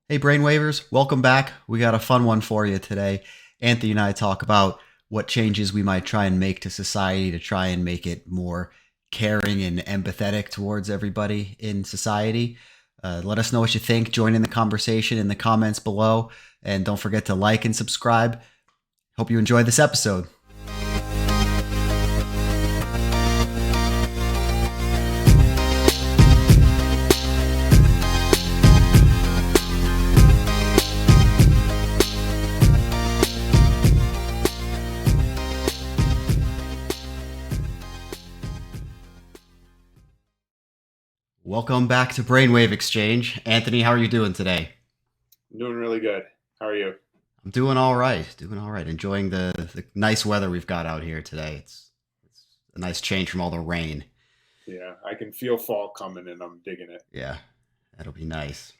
Hey, Brainwavers, welcome back. We got a fun one for you today. Anthony and I talk about what changes we might try and make to society to try and make it more caring and empathetic towards everybody in society. Let us know what you think. Join in the conversation in the comments below. And don't forget to like and subscribe. Hope you enjoy this episode. Welcome back to Brainwave Exchange. Anthony, how are you doing today? I'm doing really good. How are you? I'm doing all right. Doing all right. Enjoying the nice weather we've got out here today. It's a nice change from all the rain. Yeah, I can feel fall coming and I'm digging it. Yeah, that'll be nice.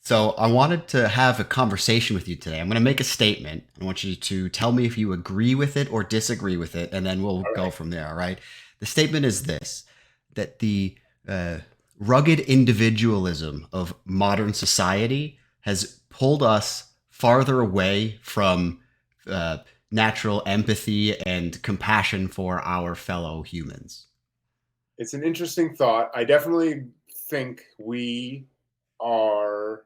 So I wanted to have a conversation with you today. I'm going to make a statement. I want you to tell me if you agree with it or disagree with it, and then we'll All go right. from there. All right. The statement is this: that the uh, rugged individualism of modern society has pulled us farther away from uh, natural empathy and compassion for our fellow humans. It's an interesting thought. I definitely think we are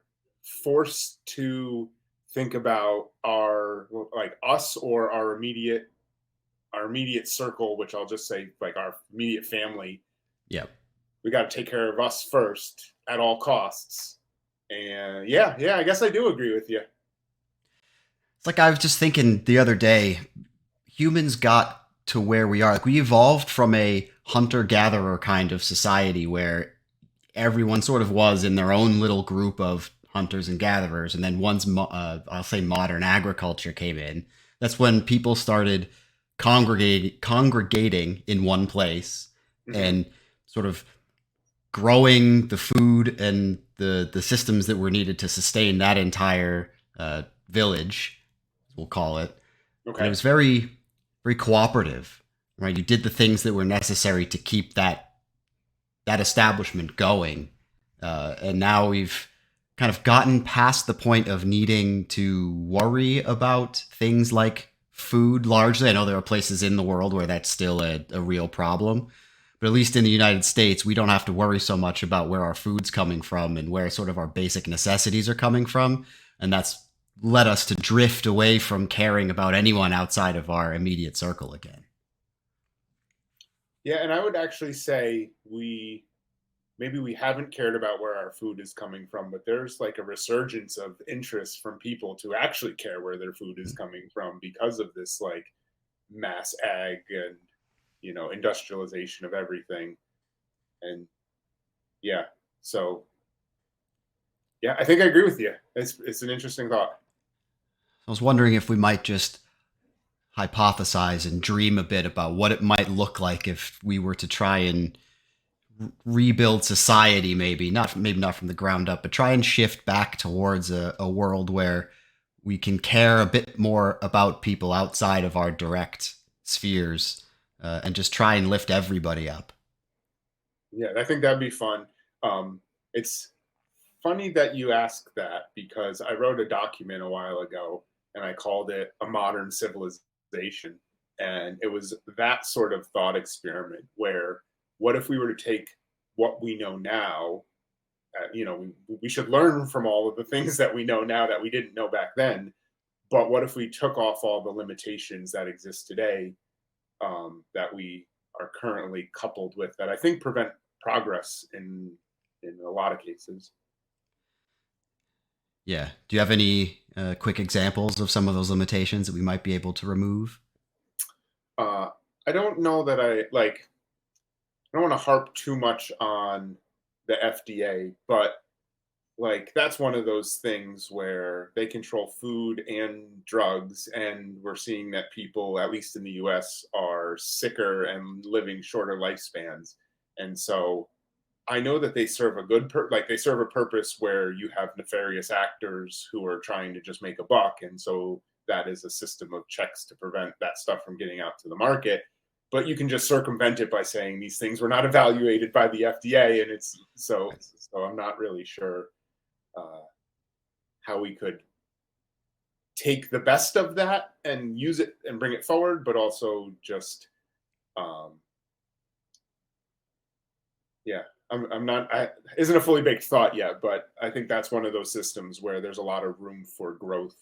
forced to think about our like us or our immediate circle, which I'll just say like our immediate family. Yep. We got to take care of us first at all costs. And yeah, I guess I do agree with you. It's like I was just thinking the other day, humans got to where we are. Like we evolved from a hunter gatherer kind of society where everyone sort of was in their own little group of hunters and gatherers. And then once, I'll say, modern agriculture came in, that's when people started congregating in one place Hmm. and sort of growing the food and the systems that were needed to sustain that entire village, we'll call it. And it Okay. was very cooperative, right? You did the things that were necessary to keep that establishment going, and now we've kind of gotten past the point of needing to worry about things like food. Largely, I know there are places in the world where that's still a real problem, but at least in the United States, we don't have to worry so much about where our food's coming from and where sort of our basic necessities are coming from, and that's led us to drift away from caring about anyone outside of our immediate circle again. Yeah, and I would actually say maybe we haven't cared about where our food is coming from, but there's like a resurgence of interest from people to actually care where their food is coming from because of this like mass ag and industrialization of everything. And yeah, so yeah, I think I agree with you. It's an interesting thought. I was wondering if we might just hypothesize and dream a bit about what it might look like if we were to try and rebuild society, maybe not from the ground up, but try and shift back towards a world where we can care a bit more about people outside of our direct spheres, and just try and lift everybody up. Yeah, I think that'd be fun. It's funny that you ask that because I wrote a document a while ago and I called it A Modern Civilization. And it was that sort of thought experiment where what if we were to take what we know now? We should learn from all of the things that we know now that we didn't know back then. But what if we took off all the limitations that exist today, that we are currently coupled with that I think prevent progress in a lot of cases. Yeah. Do you have any quick examples of some of those limitations that we might be able to remove? Uh, I don't know that I like. I don't want to harp too much on the FDA, but like that's one of those things where they control food and drugs, and we're seeing that people, at least in the U.S., are sicker and living shorter lifespans, and so I know that they serve a like they serve a purpose where you have nefarious actors who are trying to just make a buck, and so that is a system of checks to prevent that stuff from getting out to the market. But you can just circumvent it by saying these things were not evaluated by the FDA, and it's so. Right. So I'm not really sure. Uh, how we could take the best of that and use it and bring it forward, but also just, um, yeah, I'm not, isn't a fully baked thought yet, but I think that's one of those systems where there's a lot of room for growth.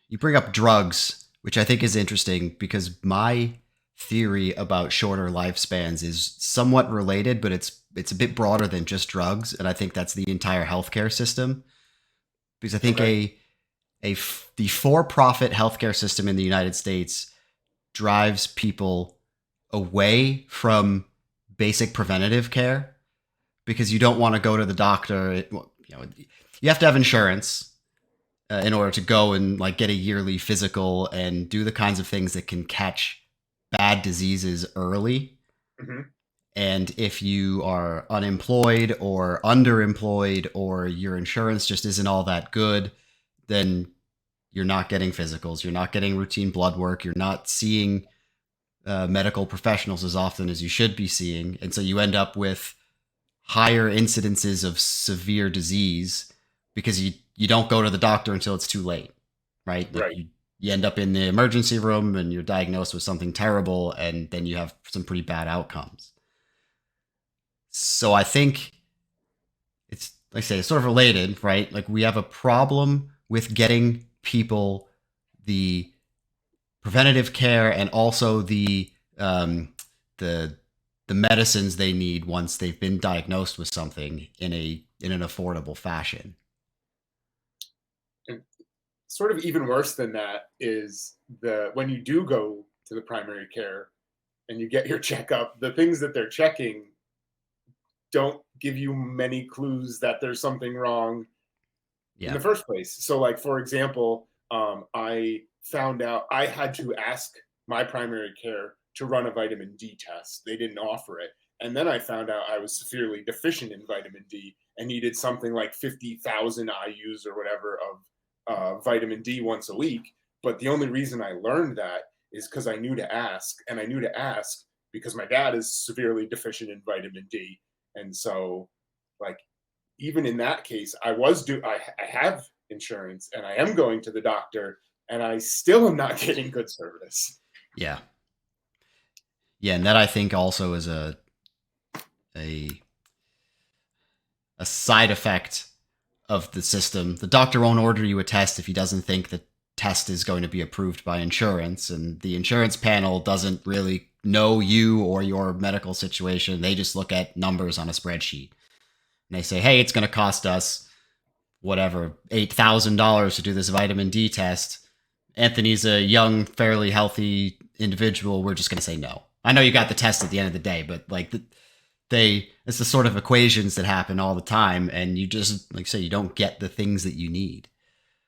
You bring up drugs, which I think is interesting because my theory about shorter lifespans is somewhat related, but it's a bit broader than just drugs, and I think that's the entire healthcare system. Because I think Okay. the for-profit healthcare system in the United States drives people away from basic preventative care because you don't want to go to the doctor. Well, you have to have insurance in order to go and like get a yearly physical and do the kinds of things that can catch bad diseases early. Hmm. And if you are unemployed or underemployed or your insurance just isn't all that good, then you're not getting physicals, you're not getting routine blood work, you're not seeing medical professionals as often as you should be seeing. And so you end up with higher incidences of severe disease because you don't go to the doctor until it's too late, right? Like Right. you end up in the emergency room and you're diagnosed with something terrible, and then you have some pretty bad outcomes. So I think it's like I say, it's sort of related, right? Like we have a problem with getting people the preventative care and also the the medicines they need once they've been diagnosed with something in an affordable fashion. And sort of even worse than that is the when you do go to the primary care and you get your checkup, the things that they're checking don't give you many clues that there's something wrong in Yeah. the first place. So, like for example, I found out I had to ask my primary care to run a vitamin D test. They didn't offer it, and then I found out I was severely deficient in vitamin D and needed something like 50,000 IU's or whatever of vitamin D once a week. But the only reason I learned that is because I knew to ask, and I knew to ask because my dad is severely deficient in vitamin D, and so like even in that case, I have insurance and I am going to the doctor and I still am not getting good service. Yeah. Yeah, and that I think also is a a side effect of the system. The doctor won't order you a test if he doesn't think the test is going to be approved by insurance, and the insurance panel doesn't really know you or your medical situation. They just look at numbers on a spreadsheet. And they say, "Hey, it's going to cost us whatever, $8,000 to do this vitamin D test. Anthony's a young, fairly healthy individual. We're just going to say no." I know you got the test at the end of the day, but like it's the sort of equations that happen all the time, and you just like say you don't get the things that you need.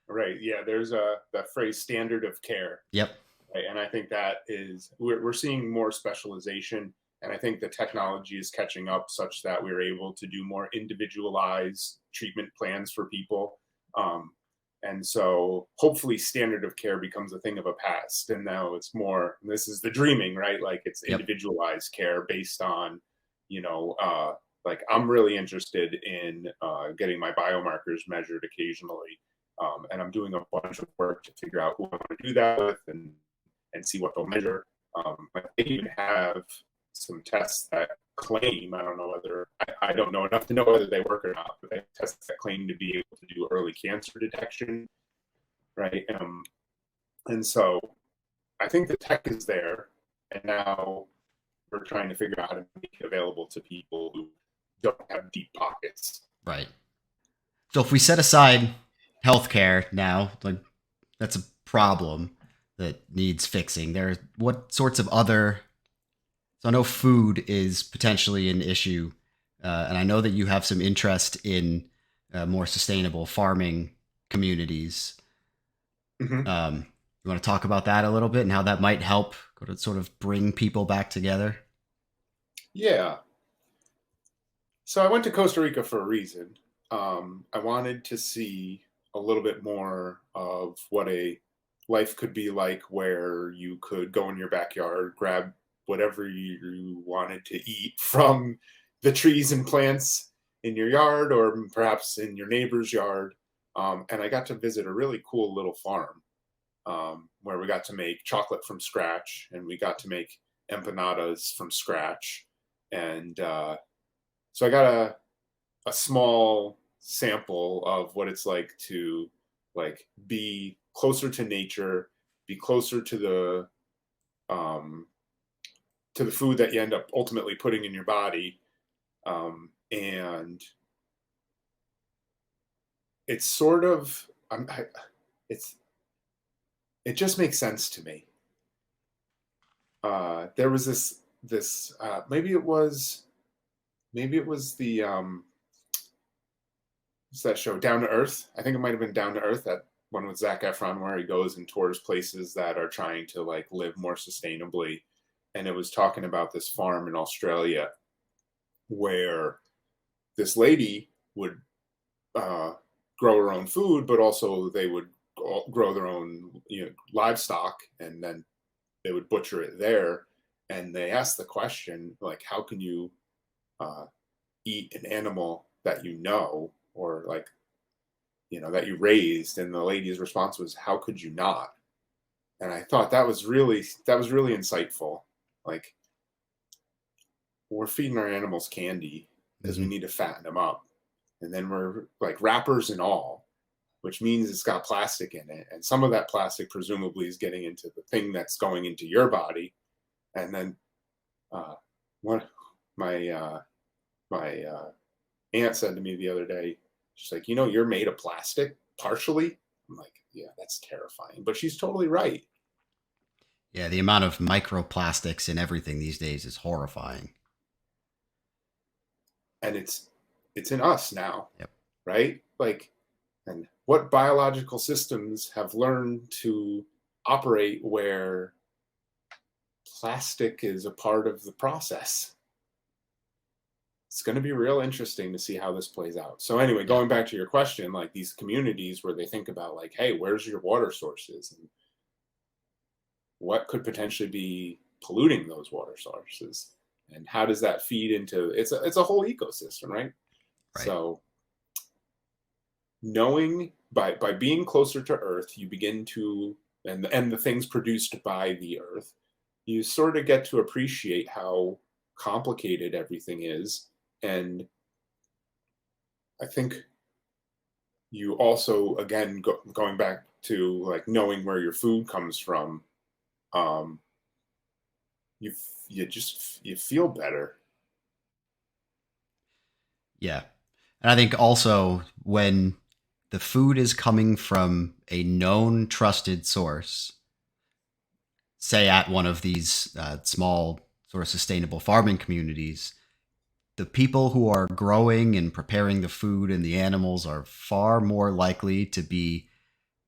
Right. Yeah. There's that phrase standard of care. Yep. Right? And I think that is, we're seeing more specialization. And I think the technology is catching up such that we're able to do more individualized treatment plans for people. And so hopefully standard of care becomes a thing of a past. And now it's more, this is the dreaming, right? Like it's Yep. individualized care based on, you know, like I'm really interested in getting my biomarkers measured occasionally. And I'm doing a bunch of work to figure out who I want to do that with and see what they'll measure. But they even have some tests that claim, I don't know whether, I don't know enough to know whether they work or not, but they have tests that claim to be able to do early cancer detection, right? And so I think the tech is there, and now we're trying to figure out how to make it available to people who don't have deep pockets. Right. So if we set aside healthcare now, like that's a problem that needs fixing. What sorts of other? So I know food is potentially an issue, and I know that you have some interest in more sustainable farming communities. Mm-hmm. You want to talk about that a little bit and how that might help to sort of bring people back together? Yeah. So I went to Costa Rica for a reason. I wanted to see a little bit more of what a life could be like where you could go in your backyard, grab whatever you wanted to eat from the trees and plants, in your yard or perhaps in your neighbor's yard. And I got to visit a really cool little farm where we got to make chocolate from scratch and we got to make empanadas from scratch. And so I got a small sample of what it's like to like be closer to nature, be closer um, to the food that you end up ultimately putting in your body, and it's sort of it's it just makes sense to me. There was this maybe it was the what's that show, Down to Earth? I think it might have been Down to Earth, that one with Zac Efron where he goes and tours places that are trying to like live more sustainably. And it was talking about this farm in Australia where this lady would grow her own food, but also they would grow their own, livestock, and then they would butcher it there. And they asked the question, like, how can you eat an animal that or like, that you raised? And the lady's response was, how could you not? And I thought that was really insightful. Like, we're feeding our animals candy because we need to fatten them up. And then we're like wrappers and all, which means it's got plastic in it. And some of that plastic presumably is getting into the thing that's going into your body. And then one my aunt said to me the other day, she's like, you're made of plastic partially. I'm like, yeah, that's terrifying. But she's totally right. Yeah, the amount of microplastics in everything these days is horrifying. And it's in us now. Yep. Right? Like, and what biological systems have learned to operate where plastic is a part of the process? It's going to be real interesting to see how this plays out. So anyway, going back to your question, like these communities where they think about like, hey, where's your water sources and what could potentially be polluting those water sources, and how does that feed into it's a whole ecosystem, right? So knowing by being closer to Earth, you begin to and the things produced by the Earth, you sort of get to appreciate how complicated everything is. And I think you also, again, going back to like knowing where your food comes from, you feel better. Yeah. And I think also when the food is coming from a known trusted source, say at one of these small sort of sustainable farming communities, the people who are growing and preparing the food and the animals are far more likely to be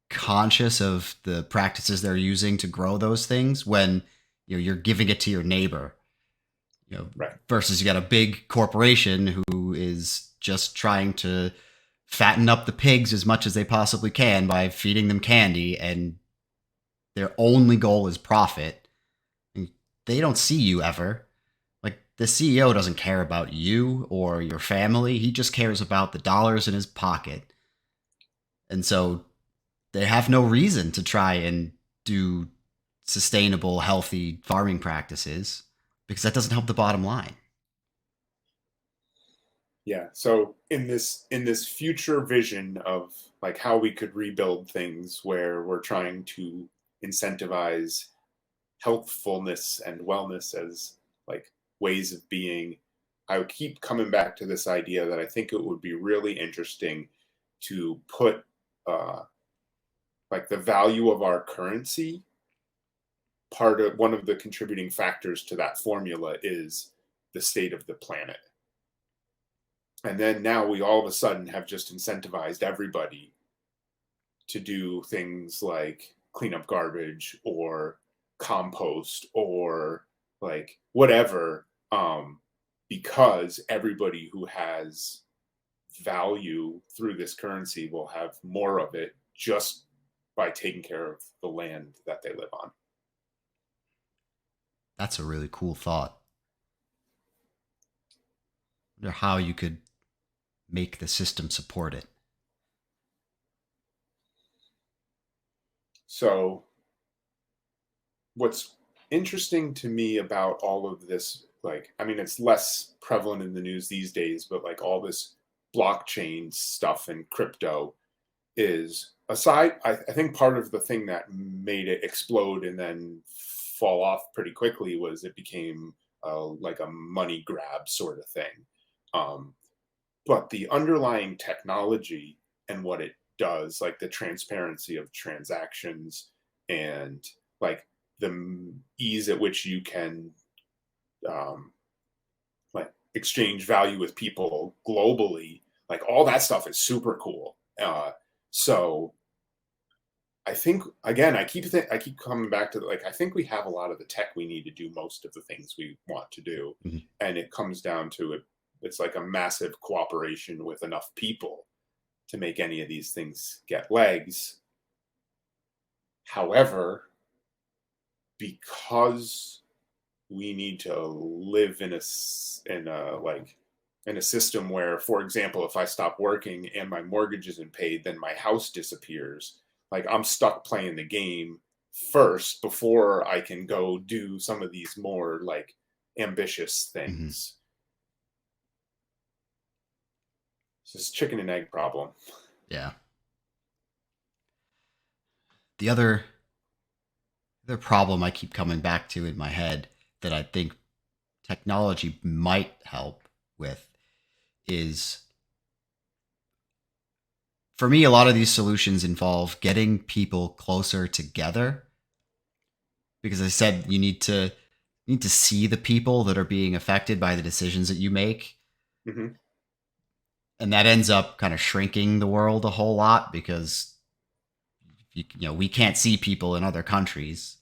conscious of the practices they're using to grow those things when you're giving it to your neighbor, Right. versus you got a big corporation who is just trying to fatten up the pigs as much as they possibly can by feeding them candy, and their only goal is profit. And they don't see you ever. Like, the CEO doesn't care about you or your family. He just cares about the dollars in his pocket. And so they have no reason to try and do sustainable, healthy farming practices because that doesn't help the bottom line. Yeah. So in this future vision of like how we could rebuild things where we're trying to incentivize healthfulness and wellness as like ways of being, I would keep coming back to this idea that I think it would be really interesting to put like the value of our currency. Part of one of the contributing factors to that formula is the state of the planet. And then now we all of a sudden have just incentivized everybody to do things like clean up garbage or compost or like whatever, because everybody who has value through this currency will have more of it just by taking care of the land that they live on. That's a really cool thought. I wonder how you could make the system support it. So what's interesting to me about all of this, like, I mean, it's less prevalent in the news these days, but like all this blockchain stuff and crypto is aside, I think part of the thing that made it explode and then fall off pretty quickly was it became like a money grab sort of thing. Um, but the underlying technology and what it does, like the transparency of transactions and like the ease at which you can um, like exchange value with people globally, like all that stuff is super cool. So I think again, I keep coming back to like I think we have a lot of the tech we need to do most of the things we want to do, Mhm. and it comes down to it. It's like a massive cooperation with enough people to make any of these things get legs. However, because we need to live in a like in a system where, for example, if I stop working and my mortgage isn't paid, then my house disappears. Like I'm stuck playing the game first before I can go do some of these more like ambitious Mhm. things. It's this chicken and egg problem. Yeah. The other problem I keep coming back to in my head that I think technology might help with is, for me, a lot of these solutions involve getting people closer together, because I said you need to see the people that are being affected by the decisions that you make, Hmm. and that ends up kind of shrinking the world a whole lot because we can't see people in other countries,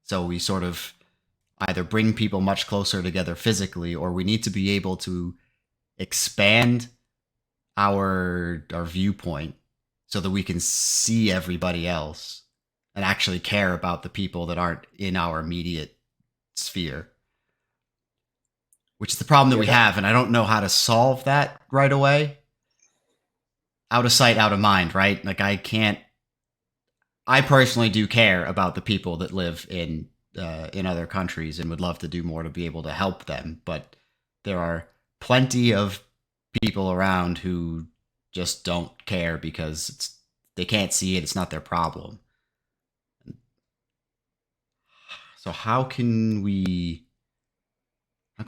so we sort of either bring people much closer together physically, or we need to be able to expand our viewpoint so that we can see everybody else and actually care about the people that aren't in our immediate sphere, which is the problem that Yeah, we that have. And I don't know how to solve that right away. Out of sight, out of mind, right? Like I personally do care about the people that live in other countries and would love to do more to be able to help them, but there are plenty of people around who just don't care because they can't see it. It's not their problem. So how can we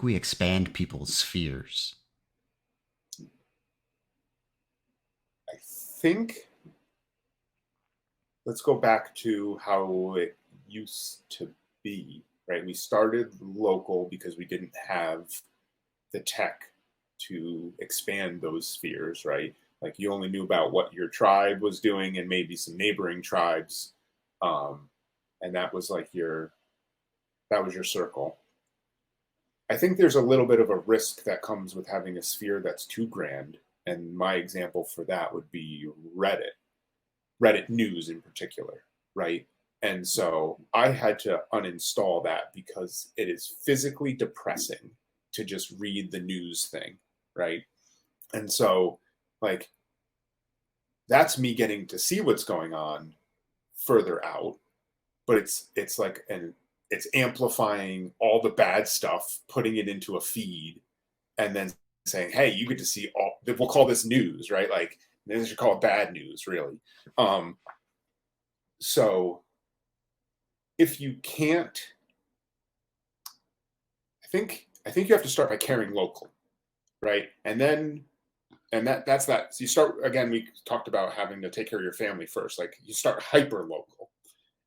expand people's spheres? I think let's go back to how it used to be, right? We started local because we didn't have the tech to expand those spheres, right? Like you only knew about what your tribe was doing and maybe some neighboring tribes. Um, and that was your circle. I think there's a little bit of a risk that comes with having a sphere that's too grand. And my example for that would be Reddit news in particular, right? And so I had to uninstall that because it is physically depressing to just read the news thing, right? And so, like, that's me getting to see what's going on further out, but it's like an it's amplifying all the bad stuff, putting it into a feed, and then saying, "Hey, you get to see all." We'll call this news, right? Like, they should call it bad news, really. Um, so if you can't, I think you have to start by caring local, right? That's that. So you start again. We talked about having to take care of your family first. Like you start hyper local,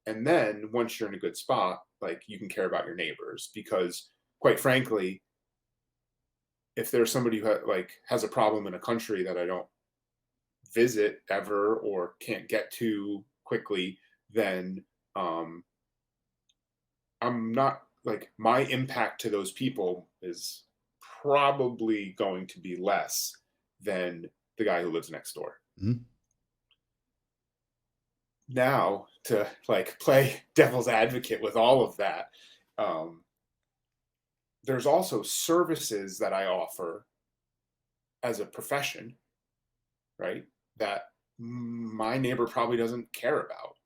and then once you're in a good spot, like you can care about your neighbors because, quite frankly, if there's somebody who like has a problem in a country that I don't visit ever or can't get to quickly, then um, I'm not like my impact to those people is probably going to be less than the guy who lives next door. Mhm. Now, to like play devil's advocate with all of that, um, there's also services that I offer as a profession right? That my neighbor probably doesn't care about.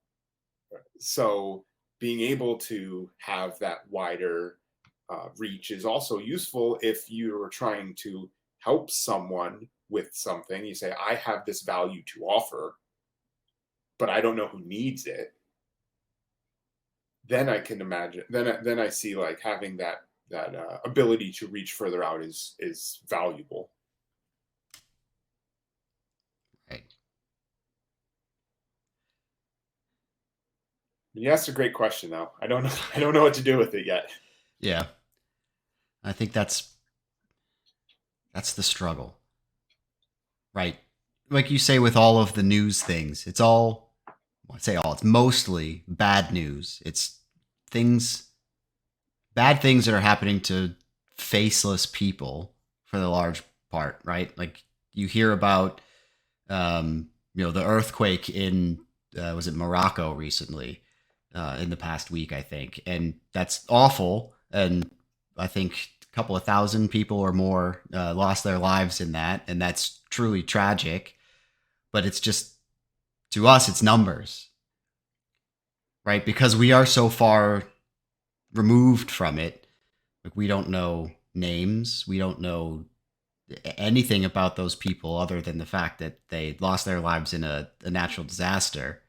So being able to have that wider reach is also useful if you're trying to help someone with something. You say, I have this value to offer, but I don't know who needs it. Then I can imagine. Then I see like having that ability to reach further out is valuable. Right. You asked a great question, though. I don't know. I don't know what to do with it yet. Yeah. I think that's the struggle. Right. Like you say with all of the news things, it's all, well, I say all, it's mostly bad news. It's things, bad things that are happening to faceless people for the large part, right? Like you hear about, the earthquake in, was it Morocco recently, in the past week, I think. And that's awful. And I think a couple of thousand people or more lost their lives in that. And that's truly tragic. But it's just, to us, it's numbers, right? Because we are so far removed from it. Like we don't know names. We don't know anything about those people other than the fact that they lost their lives in a natural disaster.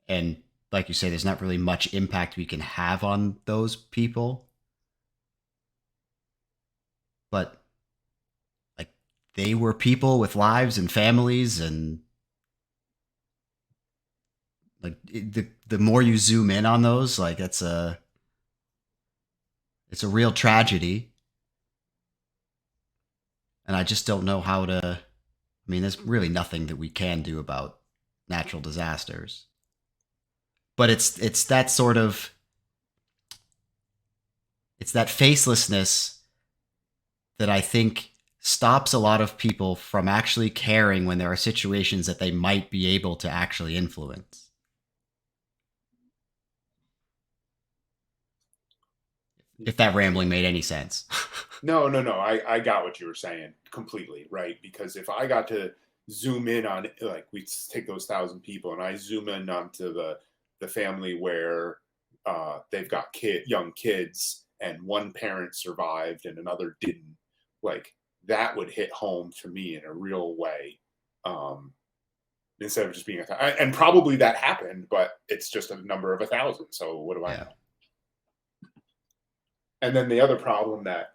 And like you say, there's not really much impact we can have on those people. But like they were people with lives and families, and like the more you zoom in on those, like it's a real tragedy. And I just don't know how to. I mean, there's really nothing that we can do about natural disasters. But it's that sort of, it's that facelessness that I think stops a lot of people from actually caring when there are situations that they might be able to actually influence. If that rambling made any sense. No, no, no. I got what you were saying completely, right? Because if I got to zoom in on, like, we take those 1,000 people and I zoom in onto the family where they've got young kids, and one parent survived and another didn't, like that would hit home to me in a real way. Um, Instead of just being and probably that happened, but it's just a number of 1,000. So what do I Yeah. know? And then the other problem that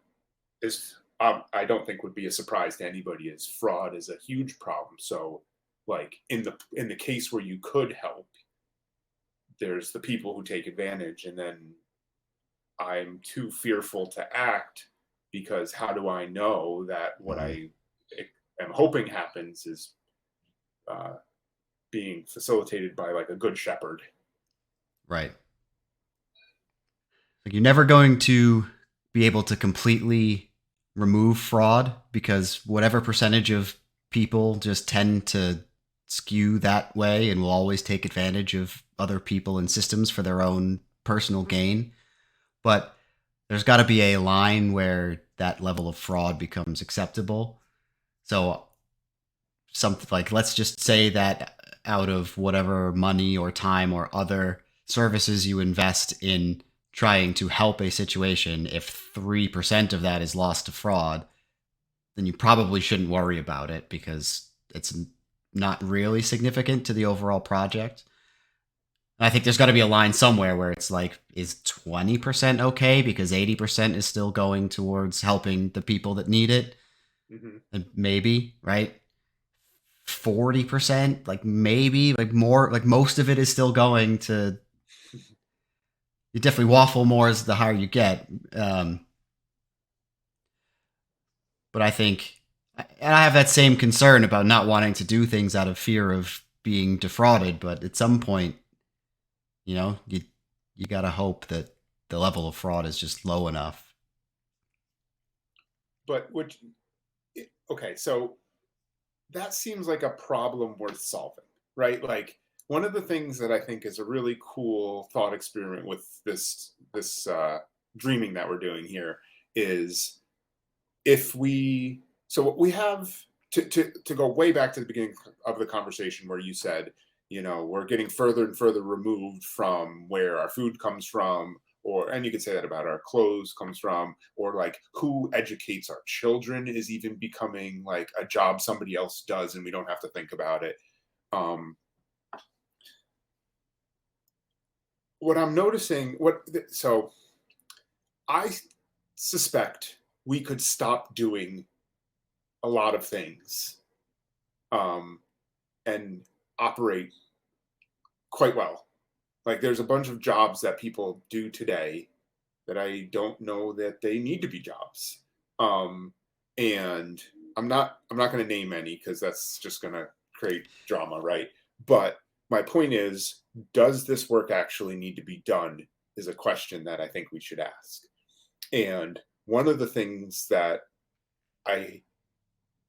is, I don't think would be a surprise to anybody, is fraud is a huge problem. So like in the case where you could help, there's the people who take advantage, and then I'm too fearful to act, because how do I know that what Mhm. I am hoping happens is uh, being facilitated by like a good shepherd? Right. Like you're never going to be able to completely remove fraud because whatever percentage of people just tend to skew that way and will always take advantage of other people and systems for their own personal gain. But there's got to be a line where that level of fraud becomes acceptable. So something like, let's just say that out of whatever money or time or other services you invest in trying to help a situation, if 3% of that is lost to fraud, then you probably shouldn't worry about it because it's not really significant to the overall project. And I think there's got to be a line somewhere where it's like, is 20% okay because 80% is still going towards helping the people that need it? Mm-hmm. And maybe, right? 40%, like maybe, like more, like most of it is still going to, you definitely waffle more as the higher you get. But I think, and I have that same concern about not wanting to do things out of fear of being defrauded. But at some point, you got to hope that the level of fraud is just low enough. But which, okay, so that seems like a problem worth solving, right? Like one of the things that I think is a really cool thought experiment with this dreaming that we're doing here is, if we so we have to go way back to the beginning of the conversation where you said, we're getting further and further removed from where our food comes from, and you could say that about our clothes comes from, or like who educates our children is even becoming like a job somebody else does and we don't have to think about it. What I'm noticing, so I suspect we could stop doing a lot of things and operate quite well. Like there's a bunch of jobs that people do today that I don't know that they need to be jobs. And I'm not going to name any because that's just going to create drama, right? But my point is, does this work actually need to be done is a question that I think we should ask. And one of the things that I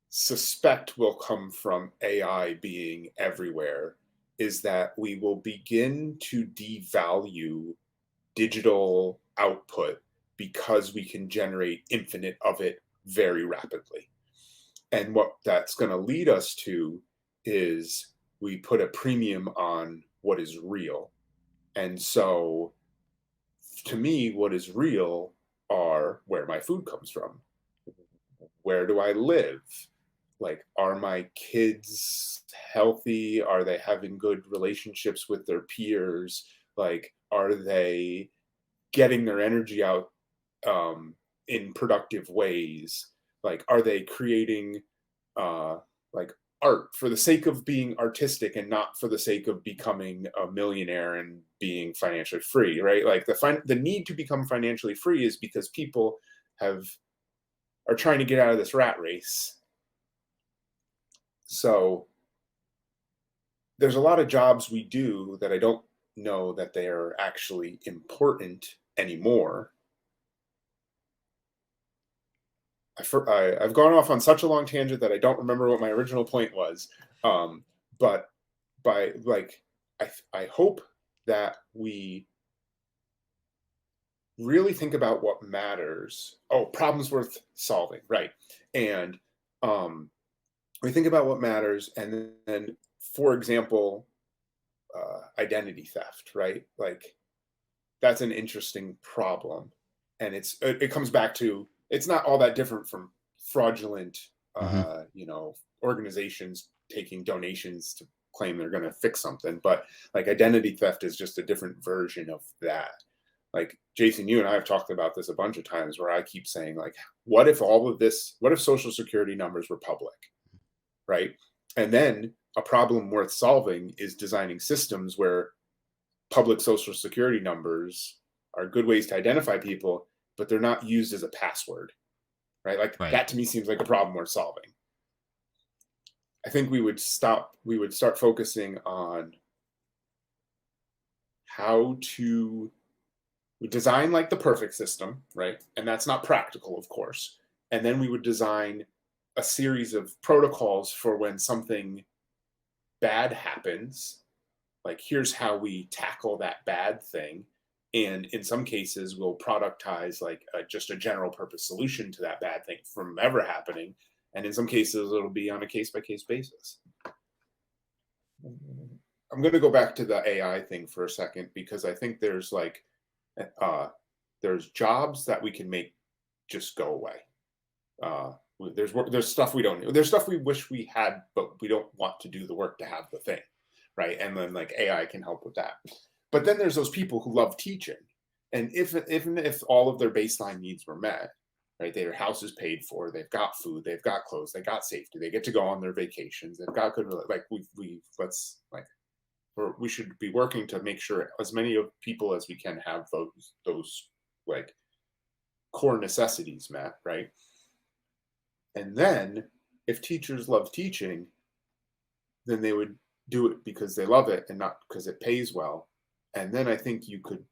suspect will come from AI being everywhere is that we will begin to devalue digital output because we can generate infinite of it very rapidly. And what that's going to lead us to is we put a premium on what is real. And so to me, what is real are where my food comes from. Where do I live? Like, are my kids healthy? Are they having good relationships with their peers? Like, are they getting their energy out in productive ways? Like, are they creating like art for the sake of being artistic and not for the sake of becoming a millionaire and being financially free, right? Like the need to become financially free is because people are trying to get out of this rat race. So there's a lot of jobs we do that I don't know that they are actually important anymore. I've gone off on such a long tangent that I don't remember what my original point was. But I hope that we really think about what matters. Oh, problems worth solving, right? And we think about what matters, and then, for example, identity theft, right? Like that's an interesting problem, and it comes back to it's not all that different from fraudulent, organizations taking donations to claim they're going to fix something. But like identity theft is just a different version of that. Like Jason, you and I have talked about this a bunch of times where I keep saying like, what if social security numbers were public, right? And then a problem worth solving is designing systems where public social security numbers are good ways to identify people, but they're not used as a password, right? Like that to me seems like a problem worth solving. I think we would start focusing on how to design like the perfect system, right? And that's not practical, of course. And then we would design a series of protocols for when something bad happens. Like, here's how we tackle that bad thing. And in some cases, we'll productize like just a general purpose solution to that bad thing from ever happening. And in some cases, it'll be on a case by case basis. I'm going to go back to the AI thing for a second, because I think there's like, there's jobs that we can make just go away. There's stuff we don't know. There's stuff we wish we had, but we don't want to do the work to have the thing, right? And then like AI can help with that. But then there's those people who love teaching, and even if all of their baseline needs were met, right? Their house is paid for, they've got food, they've got clothes, they got safety, they get to go on their vacations, they've got good, like we should be working to make sure as many of people as we can have those like core necessities met, right? And then if teachers love teaching, then they would do it because they love it and not because it pays well. And then I think you could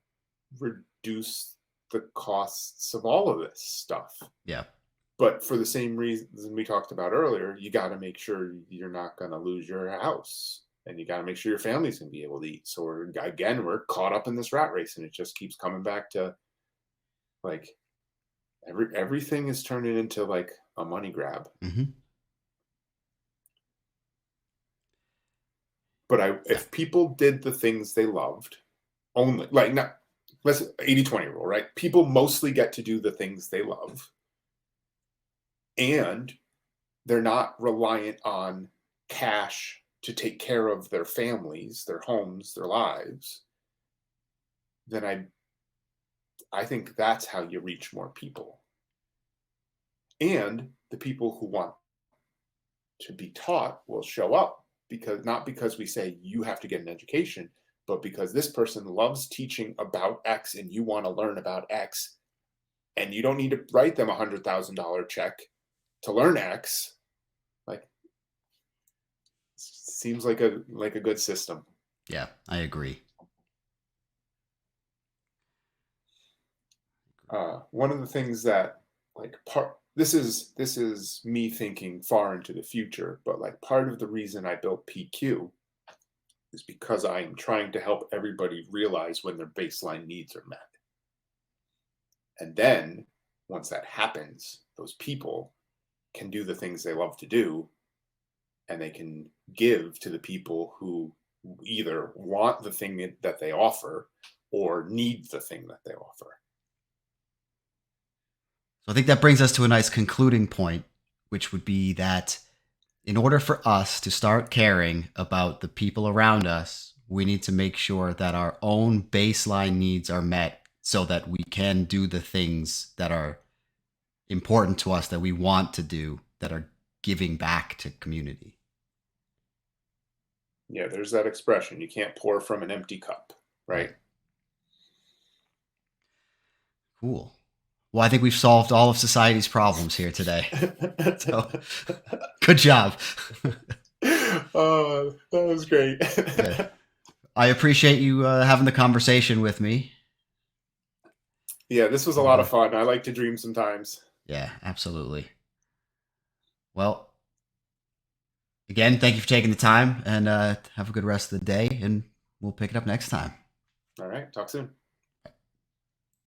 reduce the costs of all of this stuff. Yeah. But for the same reason we talked about earlier, you got to make sure you're not going to lose your house, and you got to make sure your family's going to be able to eat. So we're caught up in this rat race, and it just keeps coming back to like everything is turning into like a money grab. Mm-hmm. But if people did the things they loved, only like not let's 80/20 rule, right? People mostly get to do the things they love, and they're not reliant on cash to take care of their families, their homes, their lives, then I think that's how you reach more people. And the people who want to be taught will show up, because not because we say you have to get an education, but because this person loves teaching about X and you want to learn about X, and you don't need to write them $100,000 check to learn X. Like, seems like a good system. Yeah, I agree. One of the things that like part this is me thinking far into the future, but like part of the reason I built PQ is because I'm trying to help everybody realize when their baseline needs are met. And then once that happens, those people can do the things they love to do, and they can give to the people who either want the thing that they offer or need the thing that they offer. So I think that brings us to a nice concluding point, which would be that in order for us to start caring about the people around us, we need to make sure that our own baseline needs are met so that we can do the things that are important to us, that we want to do, that are giving back to community. Yeah, there's that expression, you can't pour from an empty cup, right? Cool. Well, I think we've solved all of society's problems here today. So, good job. Oh, that was great. Yeah. I appreciate you having the conversation with me. Yeah, this was a lot of fun. I like to dream sometimes. Yeah, absolutely. Well, again, thank you for taking the time, and have a good rest of the day, and we'll pick it up next time. All right, talk soon.